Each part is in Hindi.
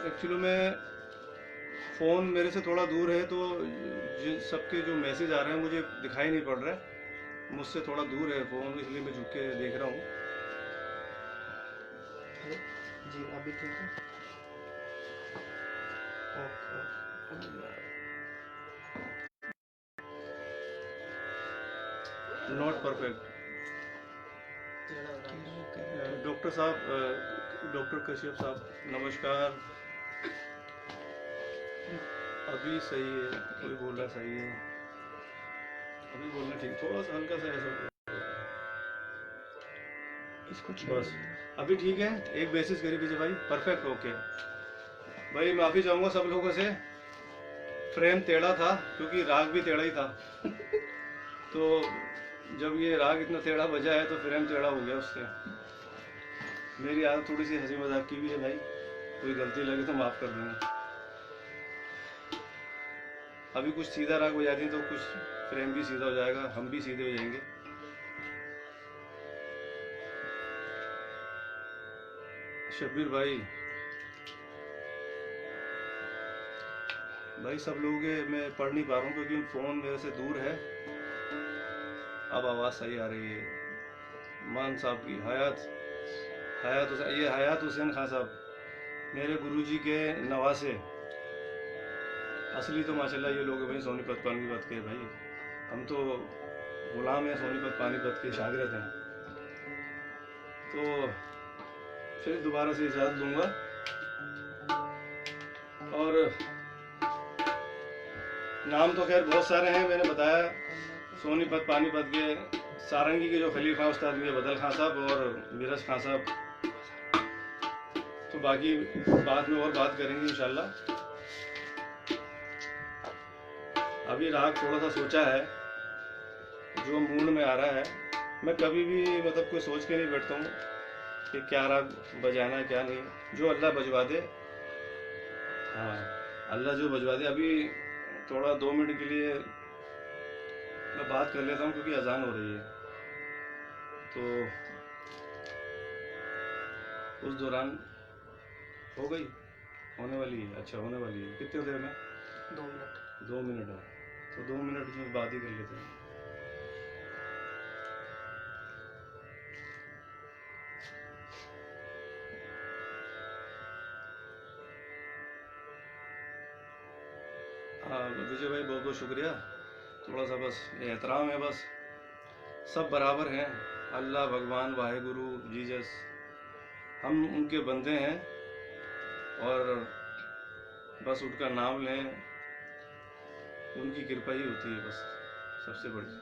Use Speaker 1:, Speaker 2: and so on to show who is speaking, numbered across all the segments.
Speaker 1: एक्चुअली में फ़ोन मेरे से थोड़ा दूर है, तो सबके जो मैसेज आ रहे हैं मुझे दिखाई नहीं पड़ रहा है। मुझसे थोड़ा दूर है फ़ोन, इसलिए मैं झुक के देख रहा हूँ।
Speaker 2: हेलो जी, अभी ठीक है? Okay
Speaker 1: not perfect. डॉक्टर साहब, डॉक्टर कश्यप साहब नमस्कार। अभी सही है, कोई बोल रहा सही है, अभी बोलना ठीक, थोड़ा सा हल्का सा ऐसा
Speaker 2: इसको
Speaker 1: बस। अभी ठीक है, एक बेसिस करी पीछे भाई, परफेक्ट ओके। भाई माफ़ी चाहूँगा सब लोगों से, फ्रेम टेढ़ा था क्योंकि राग भी टेढ़ा ही था। तो जब ये राग इतना टेढ़ा बजा है तो फ्रेम टेढ़ा हो गया उससे। मेरी आदत थोड़ी सी हंसी मजाक की भी है भाई, कोई गलती लगे तो माफ़ कर देना। अभी कुछ सीधा राग बजा दें तो कुछ फ्रेम भी सीधा हो जाएगा, हम भी सीधे हो जाएंगे। शब्बीर भाई, भाई सब लोगों के मैं पढ़ नहीं पा रहा हूँ क्योंकि फ़ोन मेरे से दूर है। अब आवाज़ सही आ रही है। मान साहब की हयात, हयात हुसैन, ये हयात हुसैन खान साहब मेरे गुरुजी के नवासे। असली तो माशाल्लाह ये लोग हैं भाई, सोनीपत पानीपत के भाई। हम तो गुलाम हैं सोनीपत पानीपत के, शागिर्द हैं। तो फिर दोबारा से इजाज़त दूंगा। और नाम तो खैर बहुत सारे हैं, मैंने बताया सोनीपत पानीपत के सारंगी के जो खलीफा उस्ताद ये बदल खान साहब और मिरज खान साहब। तो बाकी बाद में और बात करेंगे इंशाल्लाह। अभी राग थोड़ा सा सोचा है, जो मूड में आ रहा है। मैं कभी भी मतलब कोई सोच के नहीं बैठता हूँ कि क्या राग बजाना है क्या नहीं, जो अल्लाह बजवा दे। हाँ, अल्लाह जो बजवा दे। अभी थोड़ा 2 मिनट के लिए मैं बात कर लेता हूँ क्योंकि अजान हो रही है, तो उस दौरान हो गई, होने वाली है। अच्छा होने वाली है, कितने देर में?
Speaker 2: 2 मिनट।
Speaker 1: 2 मिनट है, तो 2 मिनट में बात ही कर लेते हैं। हाँ विजय भाई, बहुत बहुत शुक्रिया। थोड़ा सा बस एहतराम है, बस सब बराबर हैं। अल्लाह, भगवान, वाहेगुरु, जीसस, हम उनके बंदे हैं और बस उनका नाम लें, उनकी कृपा ही होती है बस, सबसे बड़ी।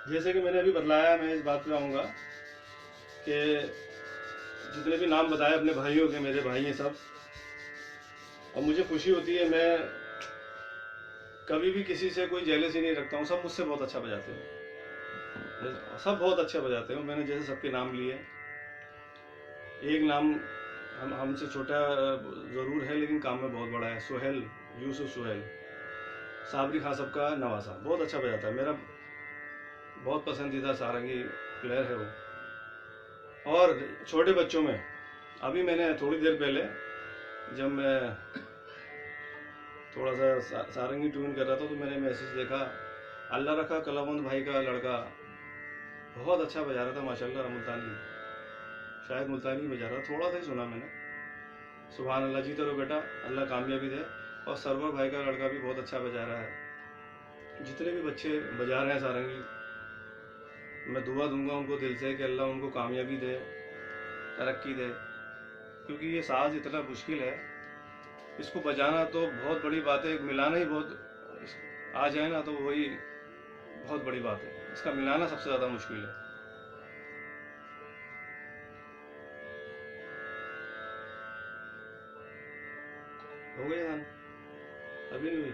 Speaker 1: जैसे कि मैंने अभी बतलाया, मैं इस बात पे आऊँगा कि जितने भी नाम बताए अपने भाइयों के, मेरे भाई हैं सब, और मुझे खुशी होती है। मैं कभी भी किसी से कोई जेलसी नहीं रखता हूँ, सब मुझसे बहुत अच्छा बजाते हैं, सब बहुत अच्छा बजाते हैं। मैंने जैसे सबके नाम लिए, एक नाम हमसे छोटा ज़रूर है लेकिन काम में बहुत बड़ा है, सुहेल, यूसुफ सुहेल, साबरी खान साहब का नवासा, बहुत अच्छा बजाता है, मेरा बहुत पसंदीदा सारंगी प्लेयर है वो। और छोटे बच्चों में अभी मैंने थोड़ी देर पहले जब मैं थोड़ा सा सारंगी ट्यून कर रहा था तो मैंने मैसेज देखा, अल्लाह रखा कलावंद भाई का लड़का बहुत अच्छा बजा रहा था माशाल्लाह, मुल्तानी, शायद मुल्तानी बजा रहा था, थोड़ा सा ही सुना मैंने। सुभान अल्लाह, जीते रहो बेटा, अल्लाह कामयाबी दे। और सरवर भाई का लड़का भी बहुत अच्छा बजा रहा है। जितने भी बच्चे बजा रहे हैं सारंगी, मैं दुआ दूंगा उनको दिल से कि अल्लाह उनको कामयाबी दे, तरक्की दे, क्योंकि ये साज इतना मुश्किल है, इसको बजाना तो बहुत बड़ी बात है, मिलाना ही बहुत, आ जाए ना तो वही बहुत बड़ी बात है, इसका मिलाना सबसे ज़्यादा मुश्किल है। हो गई जान? अभी नहीं हुई,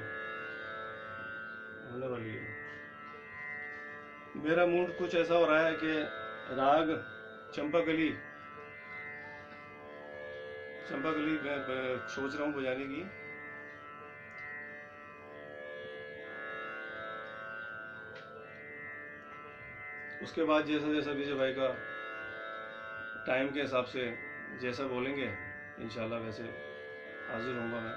Speaker 1: होने वाली है। मेरा मूड कुछ ऐसा हो रहा है कि राग चंपाकली, चंपाकली मैं सोच रहा हूँ बजाने की। उसके बाद जैसा जैसा विजय भाई का टाइम के हिसाब से जैसा बोलेंगे इंशाल्लाह वैसे हाजिर होऊंगा मैं।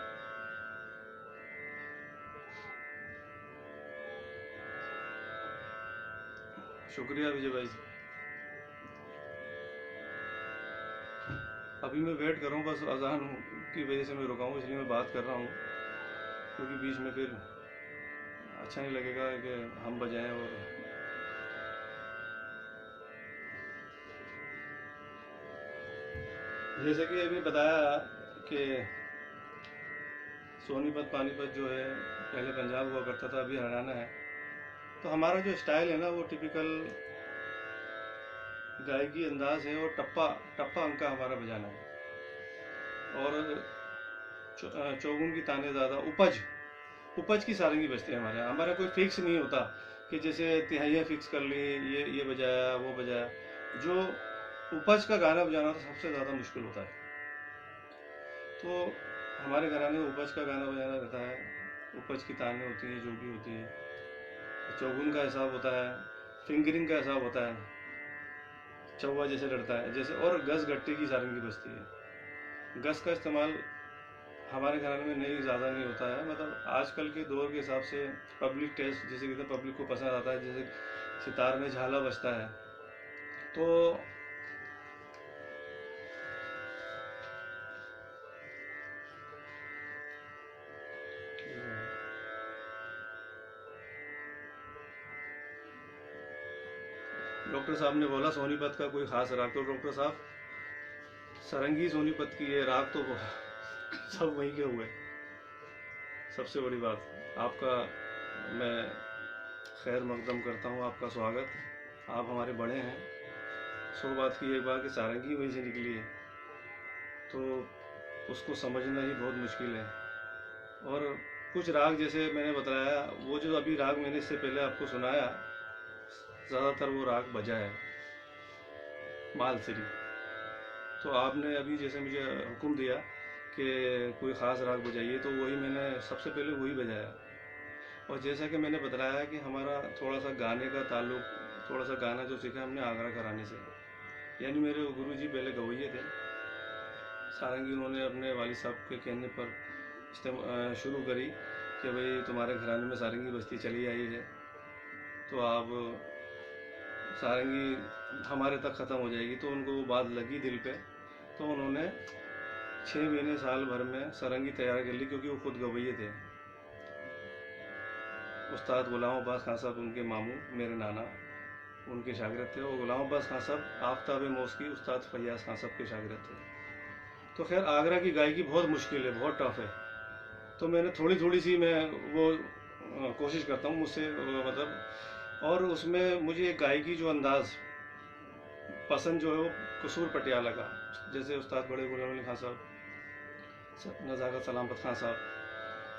Speaker 1: शुक्रिया विजय भाई। अभी मैं वेट कर रहा हूँ, बस अजान की वजह से मैं रुका हूँ, इसलिए मैं बात कर रहा हूँ, क्योंकि बीच में फिर अच्छा नहीं लगेगा कि हम बजाएं। और जैसे कि अभी बताया कि सोनीपत पानीपत जो है पहले पंजाब हुआ करता था, अभी हरियाणा है। तो हमारा जो स्टाइल है ना वो टिपिकल गायकी अंदाज है, और टप्पा टप्पा अंक का हमारा बजाना है। और चौगुन की ताने ज़्यादा, उपज की सारंगी बजती है हमारे यहाँ। हमारा कोई फिक्स नहीं होता कि जैसे तिहाइयाँ फिक्स कर ली, ये बजाया वो बजाया। जो उपज का गाना बजाना तो सबसे ज़्यादा मुश्किल होता है। तो हमारे घराने में उपज का गाना बजाना रहता है, उपज की ताने होती हैं, जो भी होती है। चौगुन का हिसाब होता है, फिंगरिंग का हिसाब होता है, चौवा जैसे लड़ता है जैसे, और गस गट्टी की सारंगी बजती है। गस का इस्तेमाल हमारे घराने में ज़्यादा नहीं होता है, मतलब आजकल के दौर के हिसाब से पब्लिक टेस्ट जैसे कि पब्लिक को पसंद आता है, जैसे सितार में झाला बजता है। तो डॉक्टर साहब ने बोला सोनीपत का कोई खास राग, तो डॉक्टर साहब सारंगी सोनीपत की है, राग तो सब वहीं के हुए। सबसे बड़ी बात, आपका मैं खैर मकदम करता हूँ, आपका स्वागत। आप हमारे बड़े हैं। 100 बात की एक बात कि सारंगी वहीं से निकली है, तो उसको समझना ही बहुत मुश्किल है। और कुछ राग जैसे मैंने बताया, वो जो अभी राग मैंने इससे पहले आपको सुनाया, ज़्यादातर वो राग बजा है मालसरी। तो आपने अभी जैसे मुझे हुक्म दिया कि कोई ख़ास राग बजाइए, तो वही मैंने सबसे पहले वही बजाया। और जैसा कि मैंने बताया कि हमारा थोड़ा सा गाने का ताल्लुक, थोड़ा सा गाना जो सीखा हमने आगरा घराने से, यानी मेरे गुरुजी पहले गवैये थे। सारंगी उन्होंने अपने वालिद साहब के कहने पर शुरू करी कि भाई तुम्हारे घराने में सारंगी बजती चली आई है, तो आप सारंगी हमारे तक ख़त्म हो जाएगी। तो उनको वो बात लगी दिल पे, तो उन्होंने 6 महीने साल भर में सारंगी तैयार कर ली, क्योंकि वो खुद गवैये थे। उस्ताद गुलाम अब्बास खान साहब उनके मामू, मेरे नाना, उनके शागिर्द थे। और गुलाम अब्बास खान साहब आफ्ताब मौसकी उस्ताद फैयाज खान साहब के शागिर्द थे। तो खैर आगरा की गायकी बहुत मुश्किल है, बहुत टफ है। तो मैंने थोड़ी थोड़ी सी मैं वो कोशिश करता हूँ मुझसे, मतलब, और उसमें मुझे गायकी जो अंदाज़ पसंद जो है वो कसूर पटियाला का, जैसे उस्ताद बड़े गुलाम अली खान साहब, नज़ाकत सलामत खान साहब,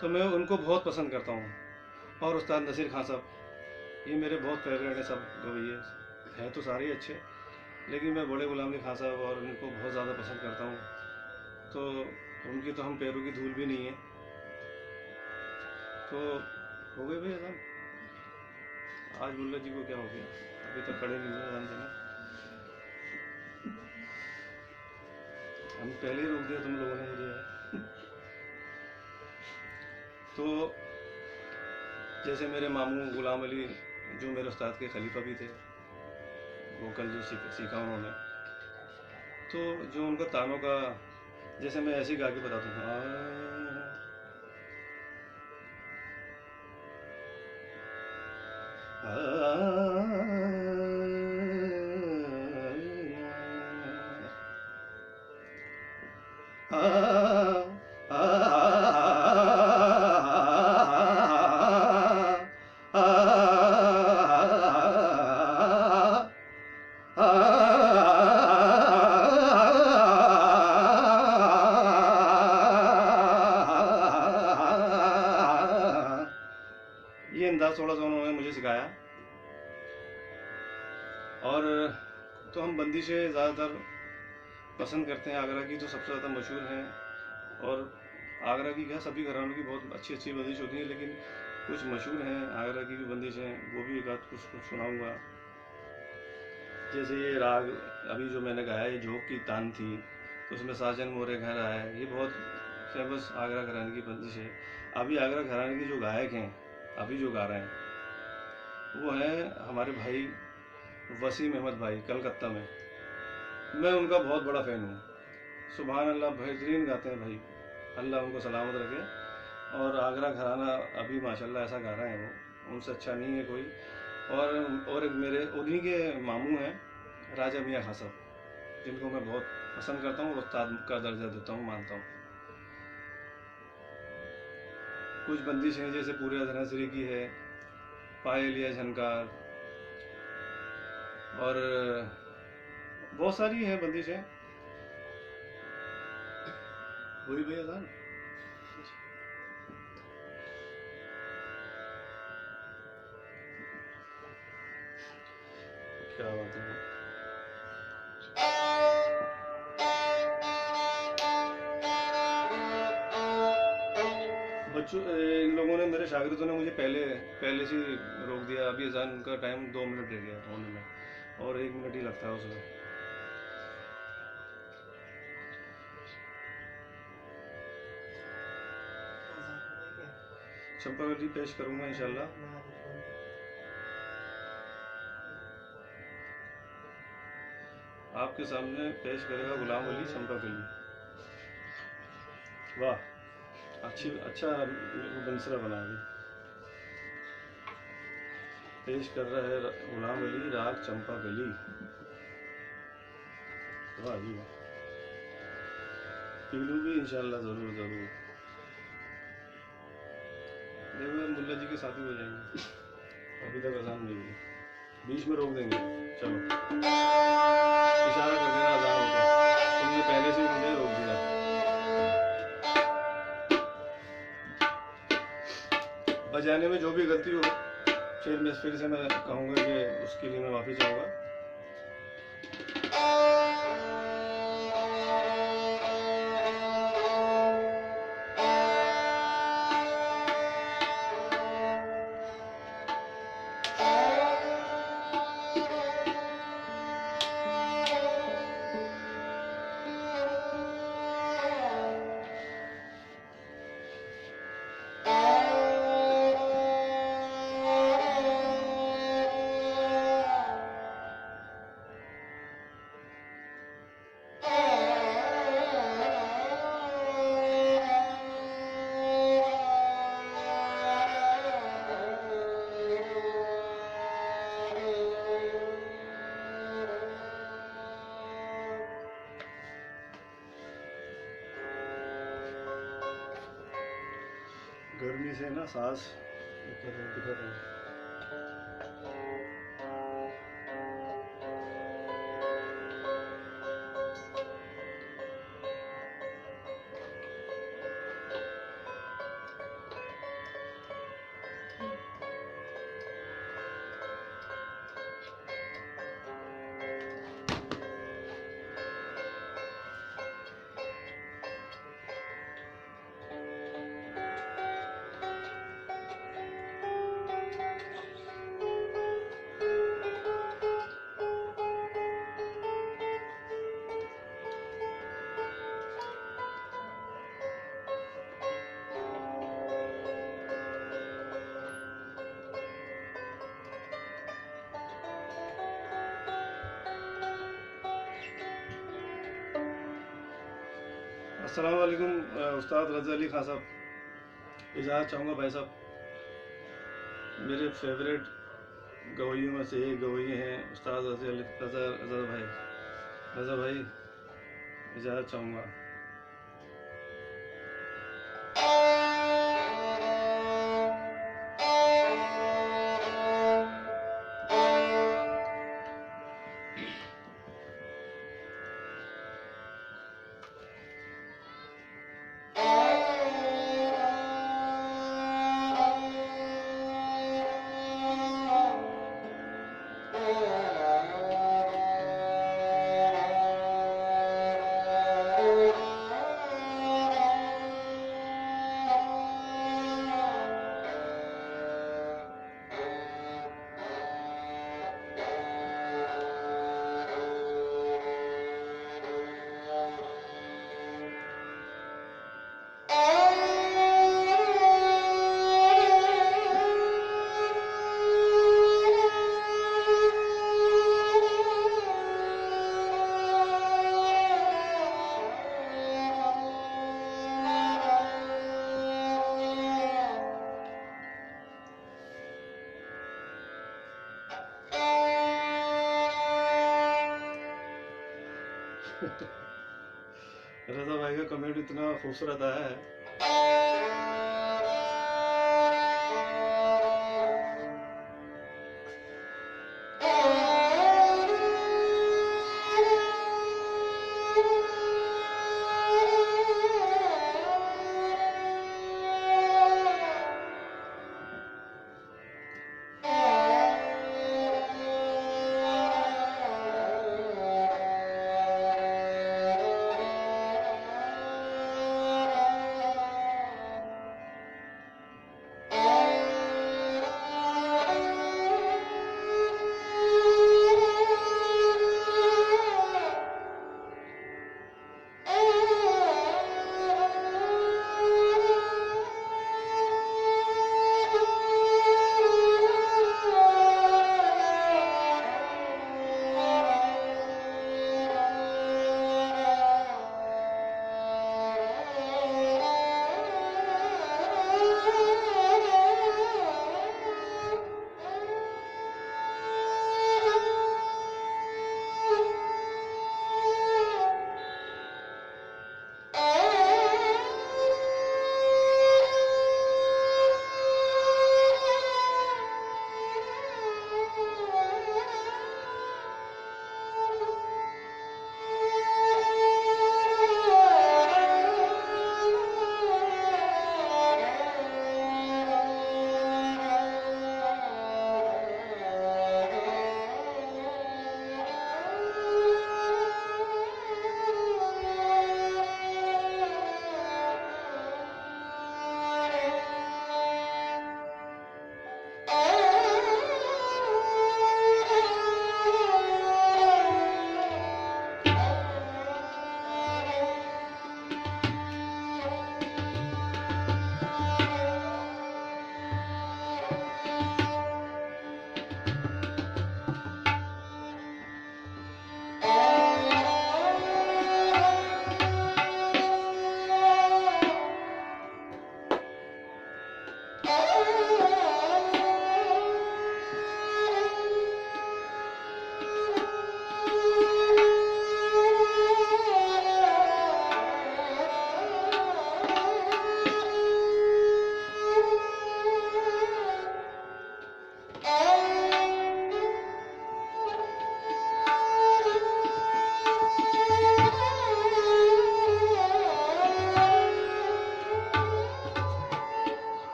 Speaker 1: तो मैं उनको बहुत पसंद करता हूँ। और उस्ताद नसीर खान साहब, ये मेरे बहुत फेवरेट हैं। सब गवैये हैं तो सारे ही अच्छे, लेकिन मैं बड़े गुलाम अली खान साहब और उनको बहुत ज़्यादा पसंद करता हूँ। तो उनकी तो हम पैरों की धूल भी नहीं है। तो हो गए भाई अजान? आज मुल्ला जी को क्या हो गया, अभी तक खड़े नहीं हुए अजान देने। हम पहले ही रोक दिया तुम लोगों ने मुझे। तो जैसे मेरे मामू गुलाम अली, जो मेरे उस्ताद के खलीफा भी थे, वोकल जो सीखा उन्होंने, तो जो उनका तानों का, जैसे मैं ऐसे ही गा के बताता हूँ, ये अंदाज थोड़ा सा उन्होंने मुझे सिखाया। और तो हम बंदिशें ज़्यादातर पसंद करते हैं। आगरा की तो सबसे ज़्यादा मशहूर हैं, और आगरा की क्या, सभी घरानों की बहुत अच्छी अच्छी बंदिश होती है, लेकिन कुछ मशहूर हैं आगरा की भी बंदिशें, वो भी एक आध कुछ सुनाऊँगा। जैसे ये राग अभी जो मैंने गाया, ये जोग की तान थी, तो उसमें साजन मोरे घर आए, ये बहुत फेमस आगरा घराने की बंदिश है। अभी आगरा घराने के जो गायक हैं अभी जो गा रहे हैं वो हैं हमारे भाई वसीम अहमद भाई, कलकत्ता में। मैं उनका बहुत बड़ा फ़ैन हूँ। सुभान अल्लाह, बेहतरीन गाते हैं भाई, अल्लाह उनको सलामत रखे। और आगरा घराना अभी माशाल्लाह ऐसा गा रहे हैं, वो उनसे अच्छा नहीं है कोई। और एक मेरे उन्हीं के मामू हैं राजा मियाँ खां साहब, जिनको मैं बहुत पसंद करता हूँ, उस्ताद का दर्जा देता हूँ, मानता हूँ। कुछ बंदिशें जैसे पूरे धनश्री की है, पाए लिया झनकार, और बहुत सारी हैं बंदिशें। वही भैया साहब, क्या बात है। बच्चों, इन लोगों ने, मेरे शागिर्दों ने मुझे पहले से ही रोक दिया। अभी अजान का टाइम 2 मिनट रह गया होने में, और 1 मिनट ही लगता है उसमें। चंपावली पेश करूंगा इंशाल्लाह। आपके सामने पेश करेगा गुलाम अली चंपावली। वाह, अच्छा बंसरा बना अभी। पेश कर रहा है गुलाम अली राग चंपावली। वाह जी वाह, पीलू भी इंशाल्लाह ज़रूर ज़रूर। देखो मुल्ला जी के साथ ही हो जाएंगे, अभी तक अजान नहीं हुई, बीच में रोक देंगे। चलो इशारा कर देना अजान होता, तुमने पहले से ही मुझे रोक दिया। बजाने में जो भी गलती हो फिर से मैं कहूँगा कि उसके लिए मैं माफ़ी चाहूँगा। गर्मी से ना सांस दिखा रहा है। अस्सलाम वालेकुम उस्ताद रज़ा अली खान साहब, इजाज़त चाहूँगा भाई साहब। मेरे फेवरेट गवैयों में से एक गवैये हैं उस्ताद रज़ा भाई, इजाज़त चाहूँगा। रजा भाई का कमेंट इतना खूबसूरत आया है।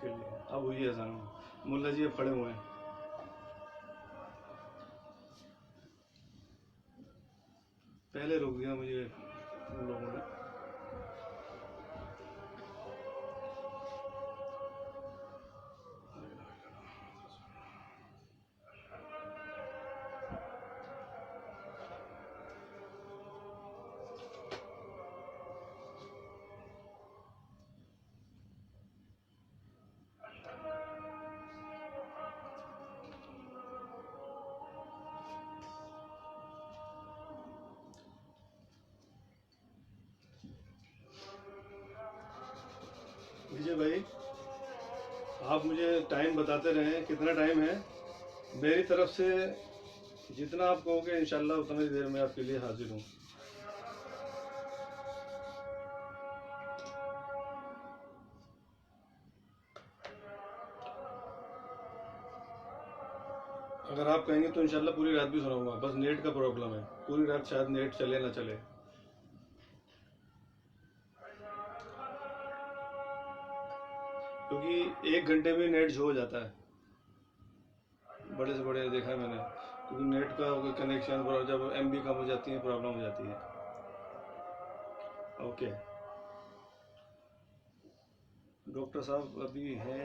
Speaker 1: के लिए अब हुई है अजान। मुल्ला जी अब खड़े हुए हैं। पहले रोक दिया मुझे उन लोगों ने। विजय भाई, आप मुझे टाइम बताते रहें, कितना टाइम है। मेरी तरफ से जितना आप कहोगे इंशाल्लाह उतनी देर में आपके लिए हाजिर हूँ। अगर आप कहेंगे तो इंशाल्लाह पूरी रात भी सुनाऊंगा। बस नेट का प्रॉब्लम है, पूरी रात शायद नेट चले ना चले। क्योंकि 1 घंटे में नेट जो हो जाता है, बड़े से बड़े देखा है मैंने। क्योंकि नेट का कोई कनेक्शन जब MB कम हो जाती है प्रॉब्लम हो जाती है। ओके डॉक्टर साहब अभी है।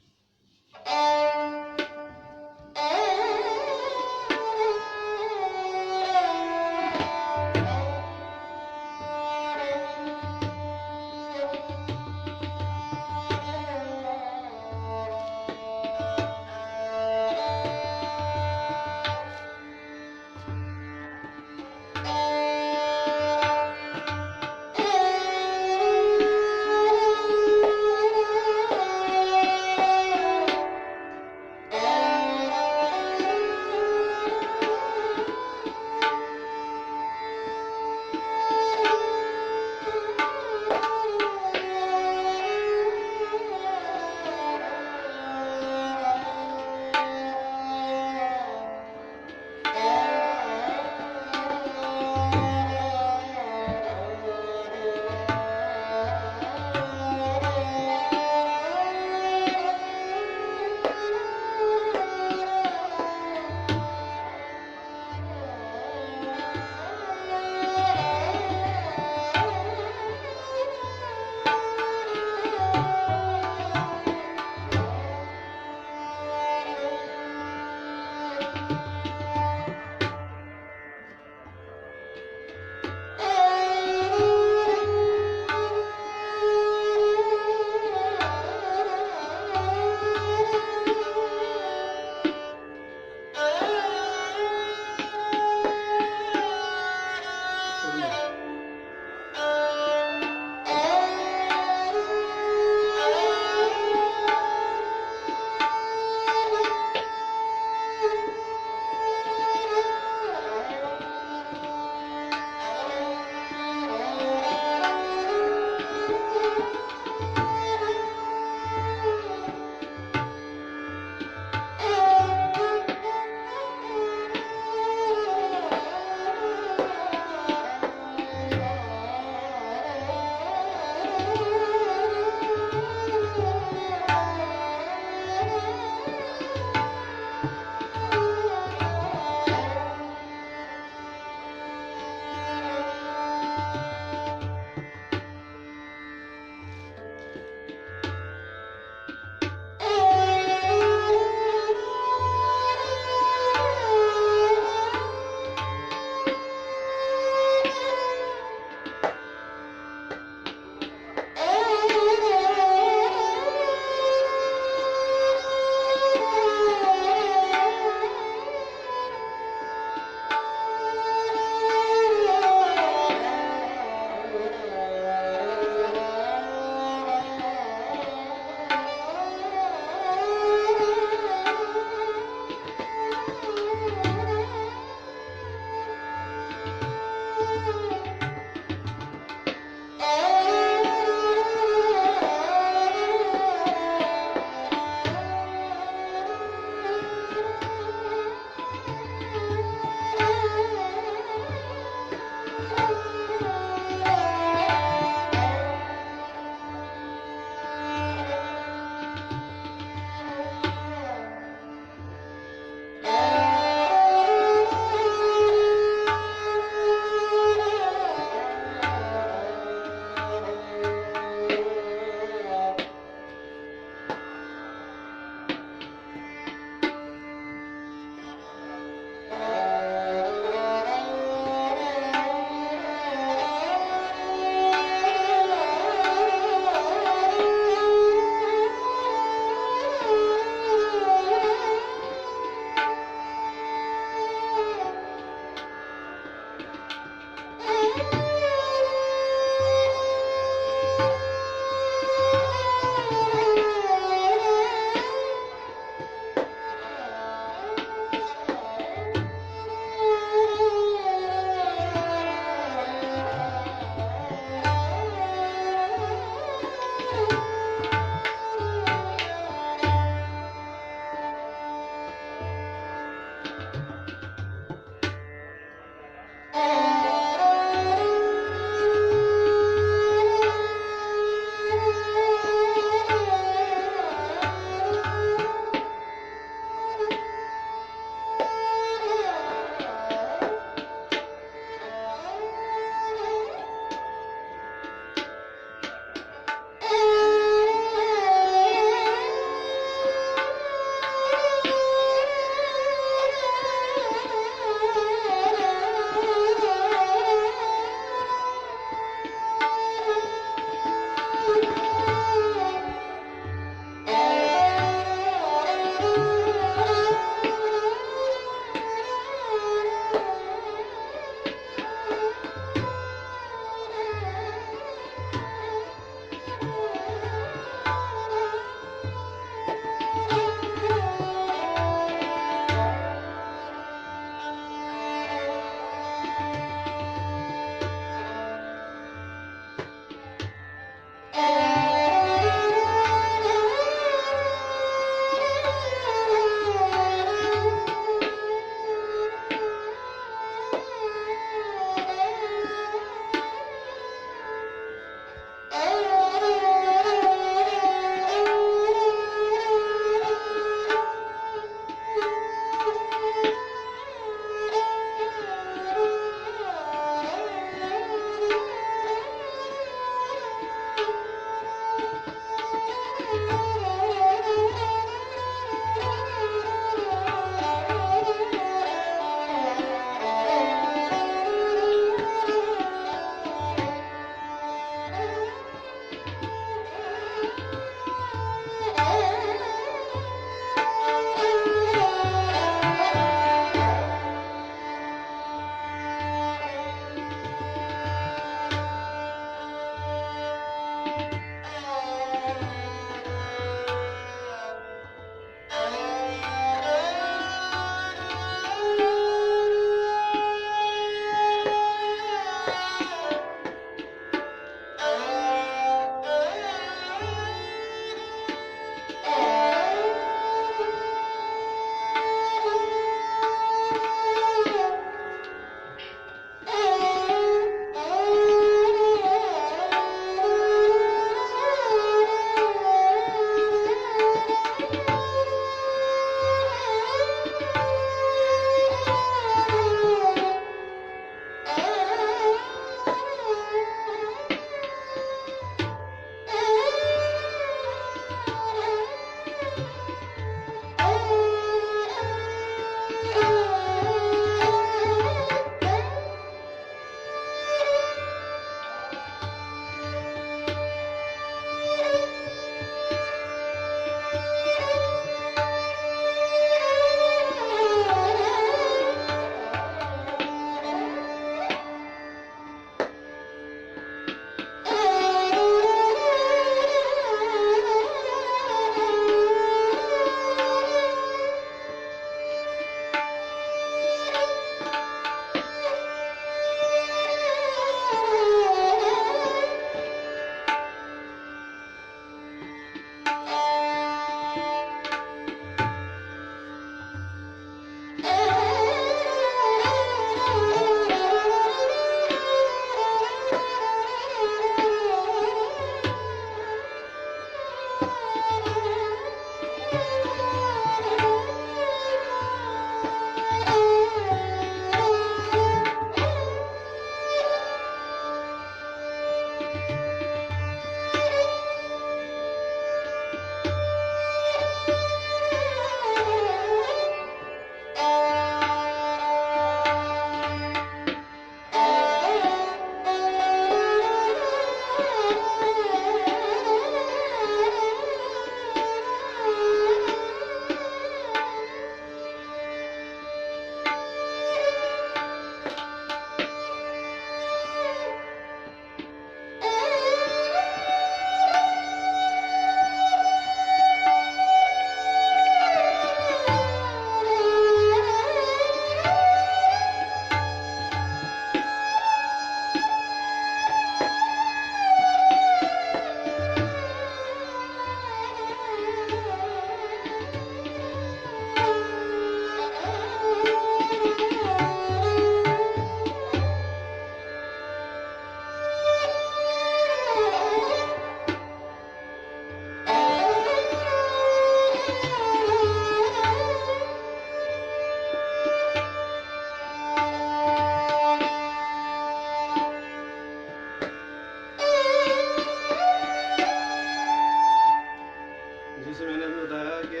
Speaker 1: भी बताया कि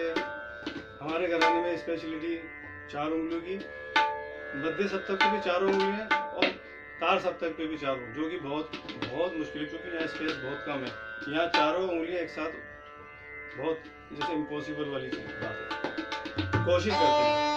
Speaker 1: हमारे घराने में स्पेशलिटी 4 उंगलियों की, मध्य सप्तक पे भी 4 उंगलियां और तार सप्तक पे भी 4 उंगलियां, जो कि बहुत मुश्किल है क्योंकि यहाँ स्पेस बहुत कम है। यहाँ 4 उंगलियां एक साथ बहुत जैसे इम्पॉसिबल वाली बात है। कोशिश करते हैं।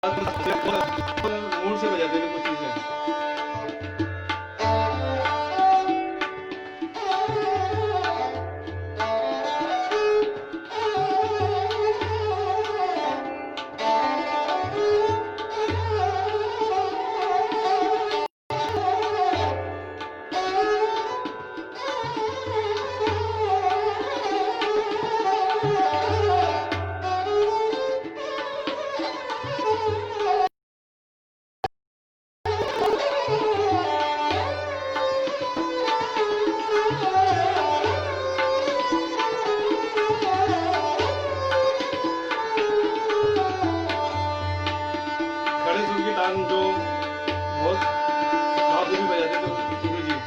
Speaker 1: मूड से बजाते थे कुछ चीजें। खड़े सुर की तान जो बहुत बहादुरी बजाते थे गुरु जी।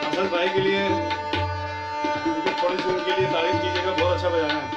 Speaker 1: हसन भाई के लिए थोड़ी सी उनके लिए तारीफ कीजिएगा, बहुत अच्छा बजाना है।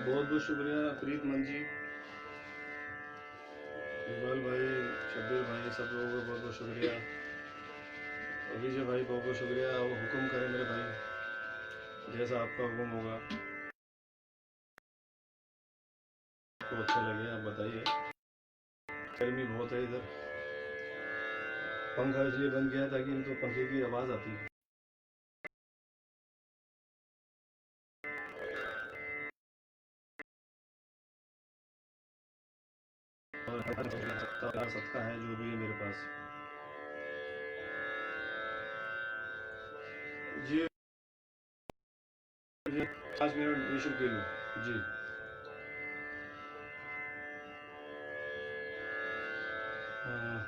Speaker 1: बहुत बहुत शुक्रिया प्रीत मन जी, इकबाल भाई, शब्बीर भाई, सब लोगों को बहुत बहुत शुक्रिया। विजय भाई बहुत बहुत शुक्रिया। वो हुक्म करें मेरे भाई, जैसा आपका हुक्म होगा। आपको अच्छा लगे आप बताइए। गर्मी बहुत है इधर, पंखा इसलिए बंद किया ताकि नहीं तो पंखे की आवाज़ आती है। और सदका है जो भी है मेरे पास जी। 5 मिनट निशुल्क के लिए जी। हाँ,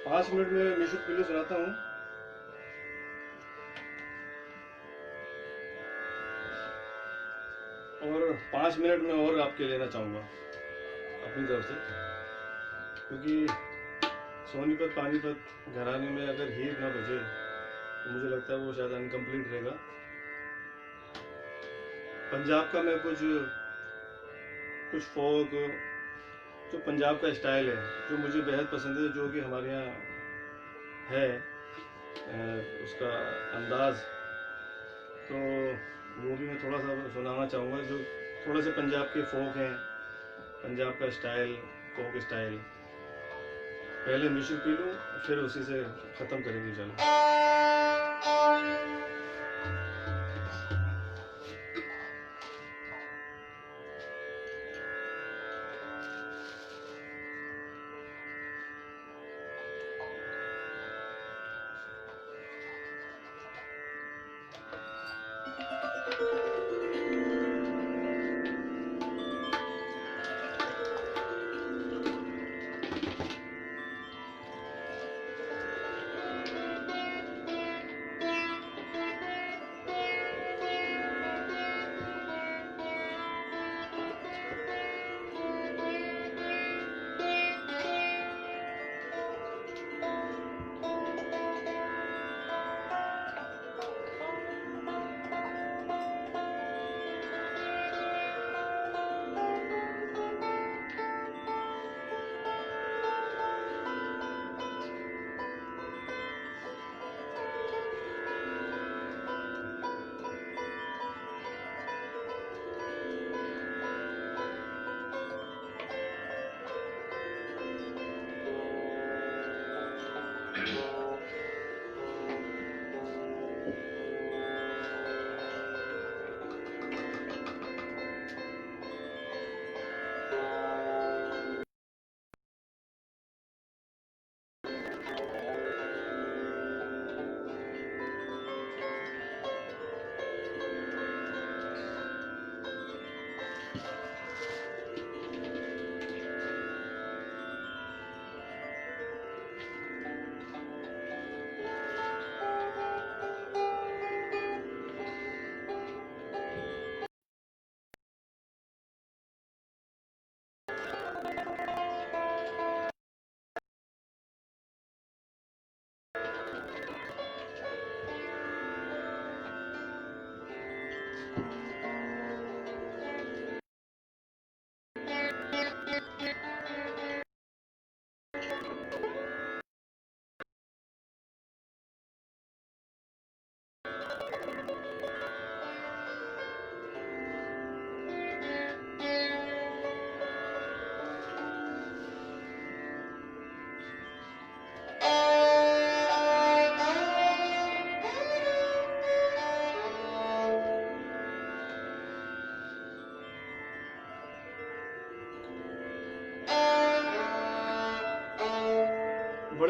Speaker 1: 5 मिनट में निशुल्क पिल्लू सुनाता हूँ। और 5 मिनट में और आपके लेना चाहूँगा अपनी तरफ से, क्योंकि सोनीपत पानीपत घराने में अगर हीर ना बजे तो मुझे लगता है वो शायद अनकम्प्लीट रहेगा। पंजाब का मैं कुछ कुछ फोक, जो पंजाब का स्टाइल है जो मुझे बेहद पसंद है, जो कि हमारे यहाँ है उसका अंदाज, तो वो भी मैं थोड़ा सा सुनाना चाहूँगा। जो थोड़ा से पंजाब के फोक हैं, पंजाब का स्टाइल, फोक स्टाइल। पहले मिशु पी लूँ, फिर उसी से ख़त्म करेंगे चलो।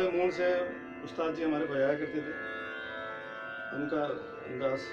Speaker 1: बड़े मूड से उस्ताद जी हमारे बजाया करते थे, उनका अंदाज।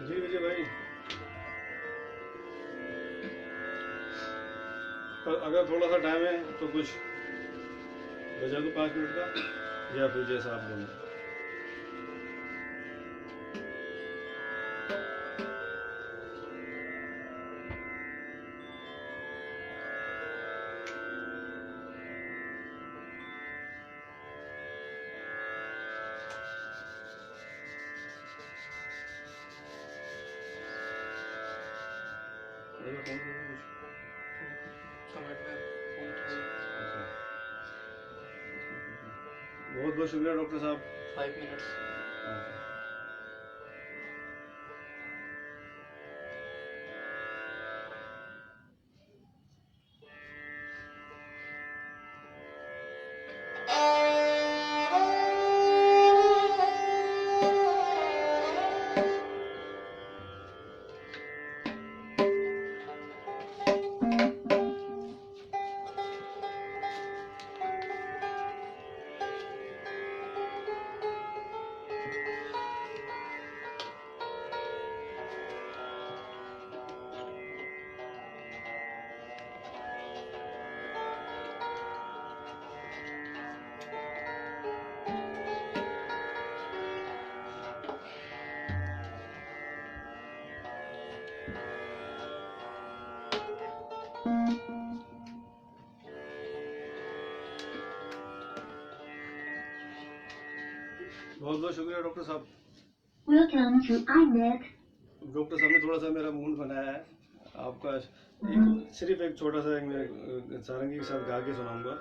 Speaker 1: जी विजय भाई, अगर थोड़ा सा टाइम है तो कुछ बजा दो 5 मिनट का, या फिर जैसा आप बोलें। बोलो, कौन बोलो कुछ?
Speaker 2: कमेंट में फोन कीजिए।
Speaker 1: अच्छा। बहुत बहुत शुक्रिया डॉक्टर साहब।
Speaker 2: 5 मिनट्स।
Speaker 1: अच्छा। बहुत बहुत शुक्रिया डॉक्टर साहब।
Speaker 3: Welcome to iMed.
Speaker 1: डॉक्टर साहब ने थोड़ा सा मेरा मूड बनाया है। आपका सिर्फ एक छोटा सा मैं सारंगी के साथ गा के सुनाऊंगा।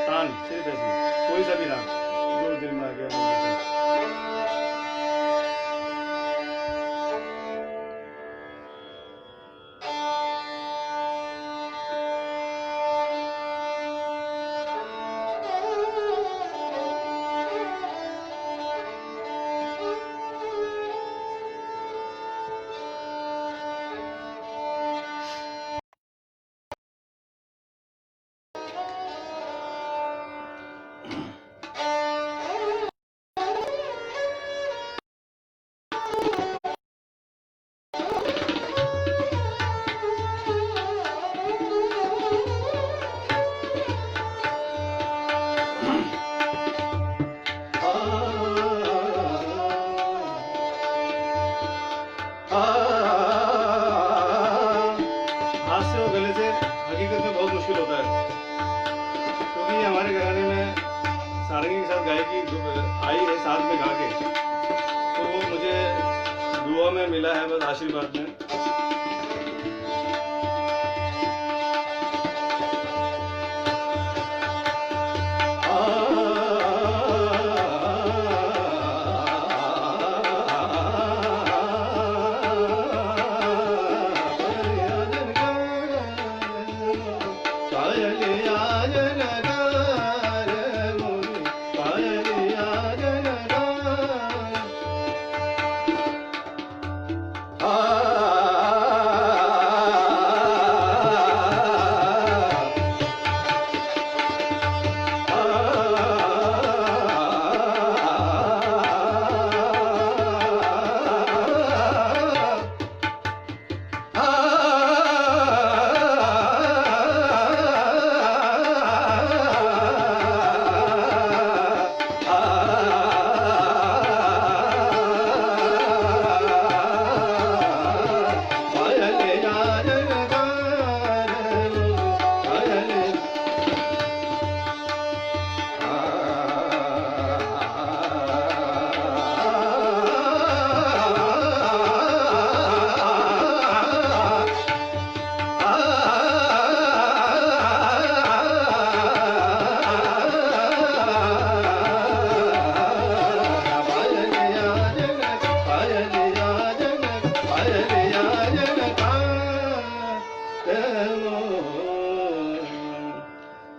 Speaker 1: तान सिर्फ ऐसे, कोई सा भी राग जो दिल में आ गया मन में चल। हाथ से और गले से हकीकत में बहुत मुश्किल होता है, क्योंकि ये हमारे घराने में सारंगी के साथ गायकी आई है साथ में गा के, तो वो मुझे दुआ में मिला है, बस आशीर्वाद में। आ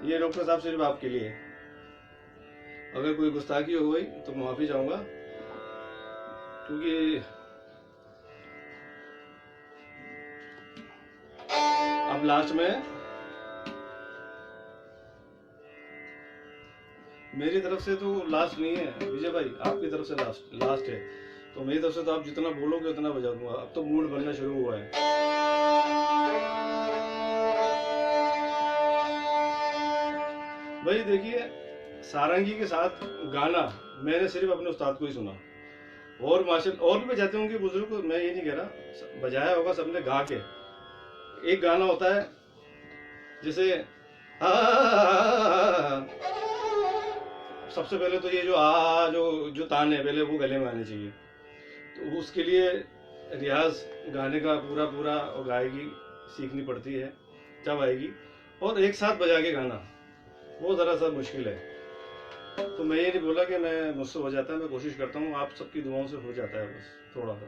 Speaker 1: ये डॉक्टर साहब सिर्फ आपके लिए। अगर कोई गुस्ताखी हो गई तो मैं माफी चाहूंगा, क्योंकि अब लास्ट में मेरी तरफ से तो लास्ट नहीं है विजय भाई, आपकी तरफ से लास्ट है। तो मेरी तरफ से तो आप जितना बोलोगे उतना बजा दूंगा। अब तो मूड बनना शुरू हुआ है। भाई देखिए, सारंगी के साथ गाना मैंने सिर्फ अपने उस्ताद को ही सुना, और माशाल्लाह और भी बजाते होंगे बुजुर्ग, मैं ये नहीं कह रहा, बजाया होगा सबने गा के। एक गाना होता है जैसे सबसे पहले तो ये जो तान है पहले वो गले में आने चाहिए, तो उसके लिए रियाज गाने का पूरा और गायकी सीखनी पड़ती है, तब आएगी। और एक साथ बजा के गाना वो ज़रा सा मुश्किल है। तो मैं ये नहीं बोला कि मैं मुझसे हो जाता है, मैं कोशिश करता हूँ, आप सबकी दुआओं से हो जाता है बस थोड़ा सा।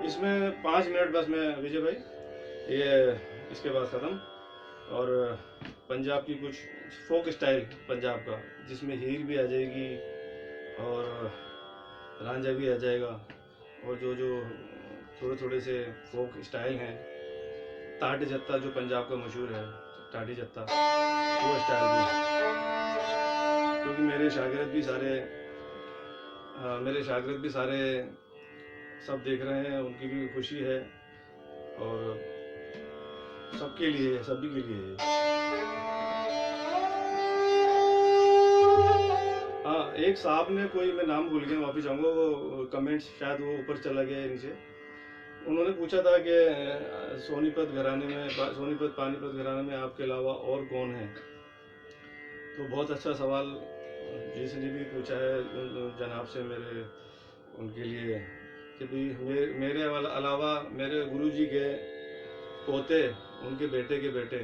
Speaker 1: इसमें 5 मिनट बस मैं विजय भाई, ये इसके बाद ख़त्म। और पंजाब की कुछ फोक स्टाइल पंजाब का, जिसमें हीर भी आ जाएगी और रांझा भी आ जाएगा, और जो थोड़े से फोक स्टाइल हैं, टाटी जत्ता जो पंजाब का मशहूर है, टाटी जत्ता वो स्टाइल भी, क्योंकि मेरे शागिर्द भी सारे सब देख रहे हैं, उनकी भी खुशी है और सबके लिए, सभी के लिए। हाँ, एक साहब ने, कोई मैं नाम भूल गया, माफी चाहूंगा, वो कमेंट्स शायद वो ऊपर चला गया है नीचे। उन्होंने पूछा था कि सोनीपत पानीपत घराने में आपके अलावा और कौन है। तो बहुत अच्छा सवाल जिसने भी पूछा है जनाब से मेरे, उनके लिए कि भाई मेरे अलावा मेरे गुरुजी के पोते, उनके बेटे के बेटे,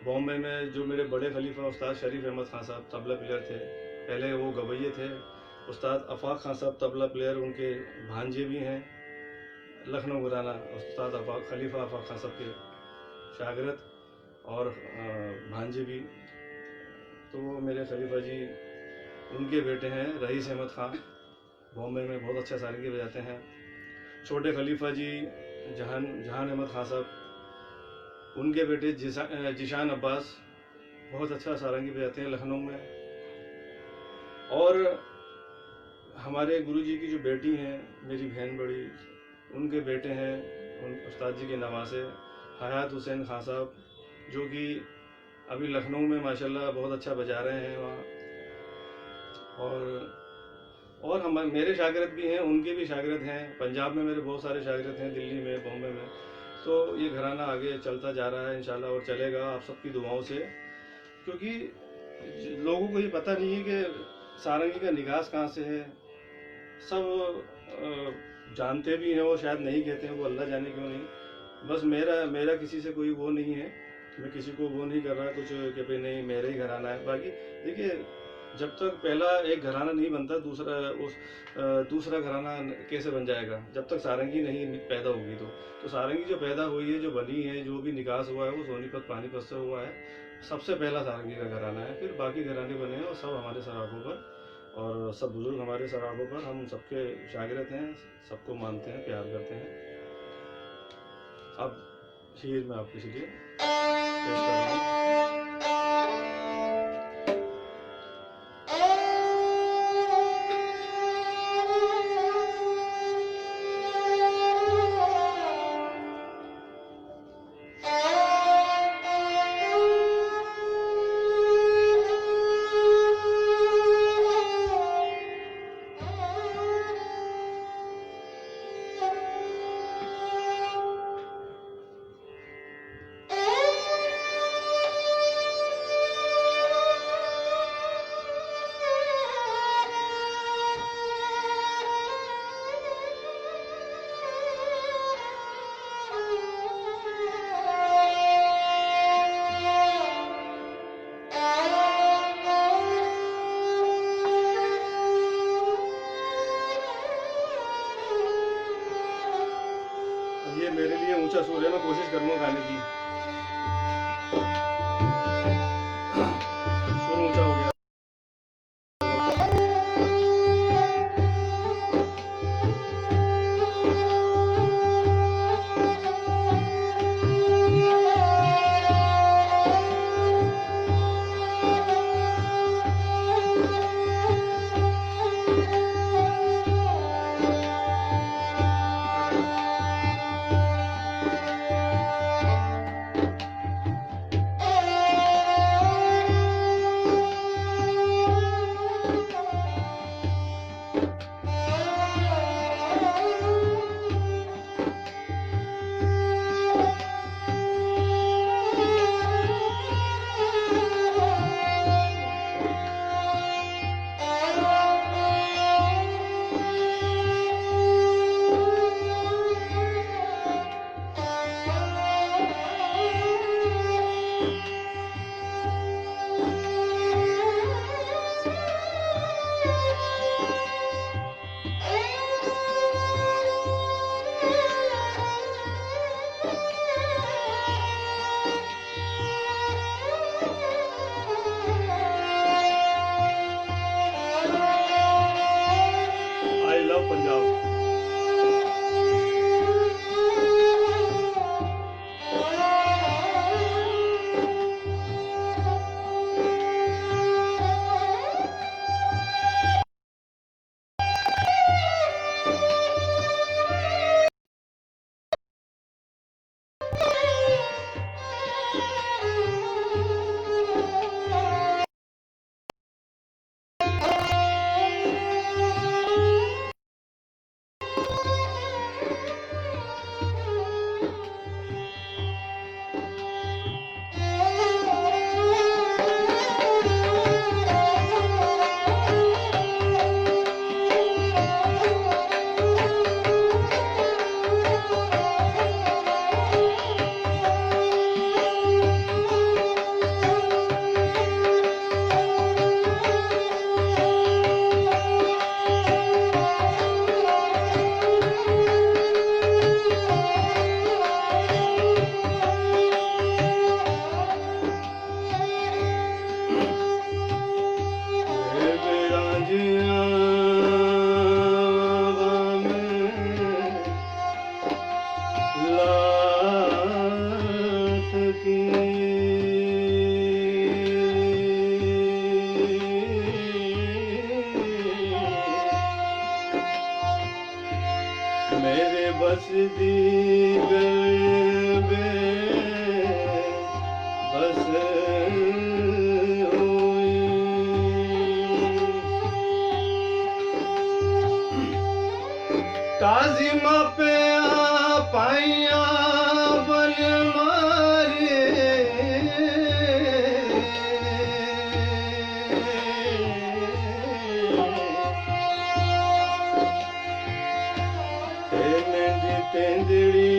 Speaker 1: बॉम्बे में जो मेरे बड़े खलीफा उस्ताद शरीफ अहमद खान साहब तबला प्लेयर थे, पहले वो गवैये थे। उस्ताद आफाक खान साहब तबला प्लेयर, उनके भांजे भी हैं लखनऊ घराना, उस्ताद खलीफा आफाक खान साहब के शागिर्द और भांजे भी। तो वो मेरे खलीफा जी, उनके बेटे हैं रईस अहमद खान, बॉम्बे में बहुत अच्छा सारंगी बजाते हैं। छोटे खलीफा जी जहान अहमद खान साहब, उनके बेटे जिशान अब्बास बहुत अच्छा सारंगी बजाते हैं लखनऊ में। और हमारे गुरुजी की जो बेटी हैं, मेरी बहन बड़ी, उनके बेटे हैं उन उस्ताद जी के नवासे हयात हुसैन खान साहब, जो कि अभी लखनऊ में माशाल्लाह बहुत अच्छा बजा रहे हैं वहाँ। और हम मेरे शागिर्द भी हैं, उनके भी शागिर्द हैं, पंजाब में मेरे बहुत सारे शागिर्द हैं, दिल्ली में, बॉम्बे में। तो ये घराना आगे चलता जा रहा है इंशाल्लाह, और चलेगा आप सबकी दुआओं से, क्योंकि लोगों को ये पता नहीं है कि सारंगी का निकास कहाँ से है। सब जानते भी हैं, वो शायद नहीं कहते हैं, वो अल्लाह जाने क्यों नहीं। बस मेरा किसी से कोई वो नहीं है, मैं किसी को वो नहीं कर रहा कुछ कि भाई नहीं मेरा ही घराना है। बाकी देखिए, जब तक पहला एक घराना नहीं बनता, दूसरा घराना कैसे बन जाएगा, जब तक सारंगी नहीं पैदा होगी। तो सारंगी जो पैदा हुई है, जो बनी है, जो भी निकास हुआ है, वो सोनीपत पानीपत से हुआ है। सबसे पहला सारंगी का घराना है, फिर बाकी घराने बने हैं, और सब हमारे सराखों पर, और सब बुजुर्ग हमारे सराखों पर, हम सबके शागिर्द हैं, सबको मानते हैं, प्यार करते हैं। अब शीर में आपके लिए पेश कर रहा हूँ। ये मेरे लिए ऊंचा सुर है, मैं कोशिश करूंगा गाने की। सुर ऊंचा हो गया। I love Punjab. मेरे बस दी गलबे बस होई। काजिमा पे आ पाइया बन मारे तेंदड़ी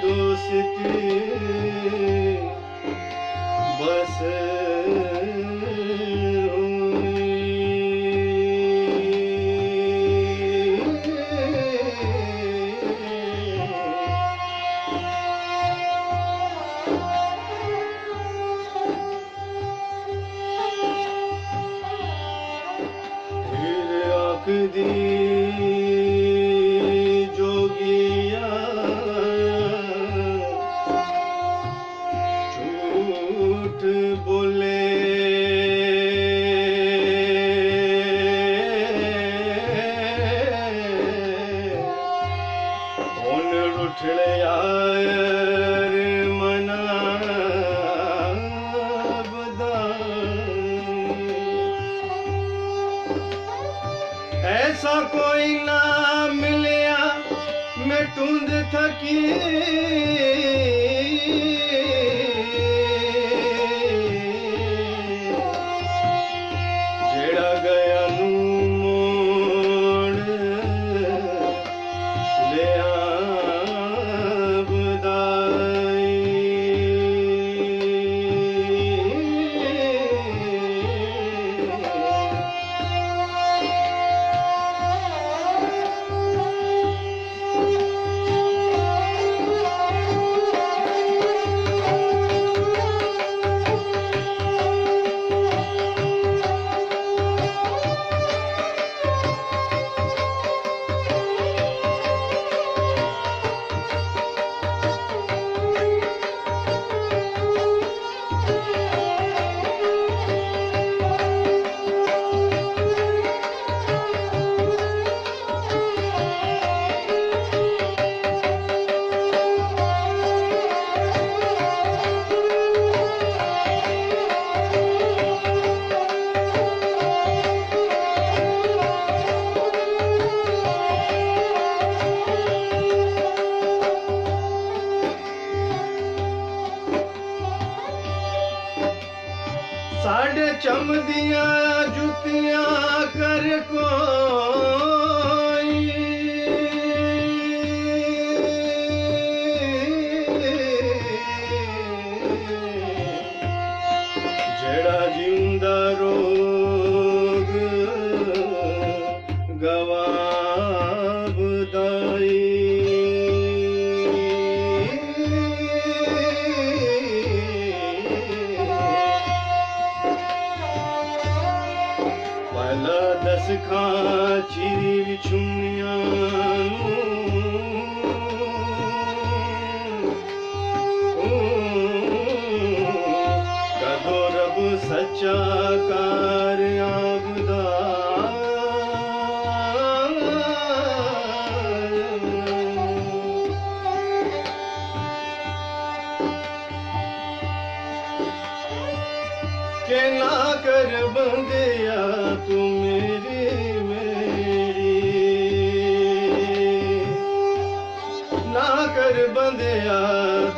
Speaker 1: दोस्ती बस आँख दी जोगिया झूठ बोले उन रुठड़े यार मना ऐसा कोई ना मिलया मैं टूंद थकी जेड़ा गया नू मोड़ ले बधाई। चमदियां जुतियां कर कोई जेड़ा जिंदा रोग गवाबदाई वाला दस खां चिरी विछुनियां कदो रब सच्चा कार आबदा के ना कर बंदिया तू मेरी ना कर बंदिया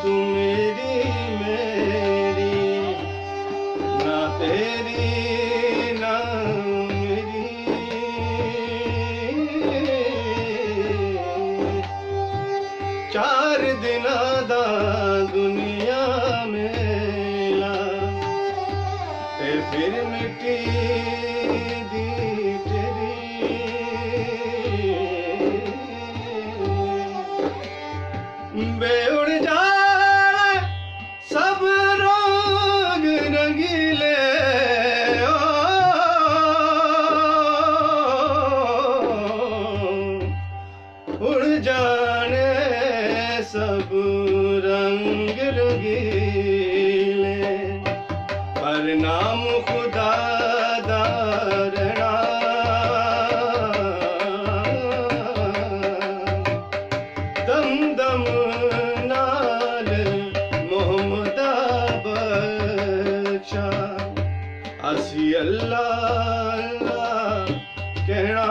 Speaker 1: तू मेरी ना तेरी ना मेरी चार दिना दा दुनिया मेला ते फिर मिट्टी दी तेरी बेउड़ जा सब रोग रंगीले उड़ जाने सब रंग रंगीले पर नाम खुदा दारणा दम दम नाल मोहम्मदा बख्शा असी अल्लाह अल्लाह कहना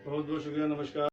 Speaker 1: बहुत बहुत शुक्रिया, नमस्कार।